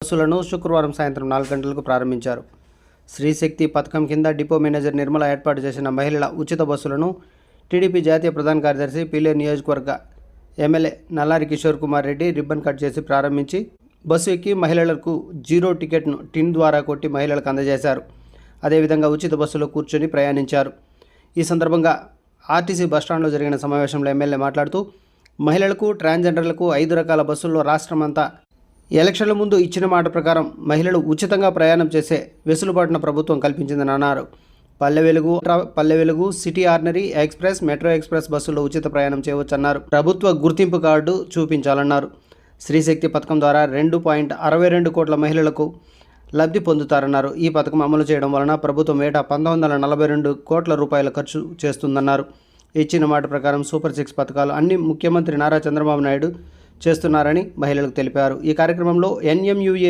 బస్సులను శుక్రవారం సాయంత్రం 4 గంటలకు ప్రారంభించారు. శ్రీశక్తి పథకం కింద డిపో మేనేజర్ నిర్మల ఏర్పాటు చేసిన మహిళల ఉచిత బస్సులను టీడీపీ జాతీయ ప్రధాన కార్యదర్శి పీలేరు నియోజకవర్గ MLA Nallari Kishore Kumar Reddy ribbon cut చేసి ప్రారంభించి బస్సు ఎక్కి మహిళలకు జీరో టికెట్ను టిన్ ద్వారా కొట్టి మహిళలకు అందజేశారు. అదేవిధంగా ఉచిత బస్సులో కూర్చొని ప్రయాణించారు. ఈ సందర్భంగా ఆర్టీసీ బస్టాండ్లో జరిగిన సమావేశంలో ఎమ్మెల్యే మాట్లాడుతూ మహిళలకు, ట్రాన్స్జెండర్లకు 5 రకాల బస్సుల్లో రాష్ట్రమంతా ఎలక్షన్ల ముందు ఇచ్చిన మాట ప్రకారం మహిళలు ఉచితంగా ప్రయాణం చేసే వెసులుబాటును ప్రభుత్వం కల్పించిందని అన్నారు. Palle Velugu, city ordinary, express, metro express బస్సుల్లో ఉచిత ప్రయాణం చేయవచ్చన్నారు. ప్రభుత్వ గుర్తింపు కార్డు చూపించాలన్నారు. శ్రీశక్తి పథకం ద్వారా 2.62 కోట్ల మహిళలకు లబ్ధి పొందుతారన్నారు. ఈ పథకం అమలు చేయడం వలన ప్రభుత్వం ఏటా 1942 కోట్ల రూపాయల ఖర్చు చేస్తుందన్నారు. ఇచ్చిన మాట ప్రకారం సూపర్ 6 పథకాలు అన్ని ముఖ్యమంత్రి నారా చంద్రబాబు నాయుడు చేస్తున్నారని మహిళలకు తెలిపారు. ఈ కార్యక్రమంలో ఎన్ఎంయూఏ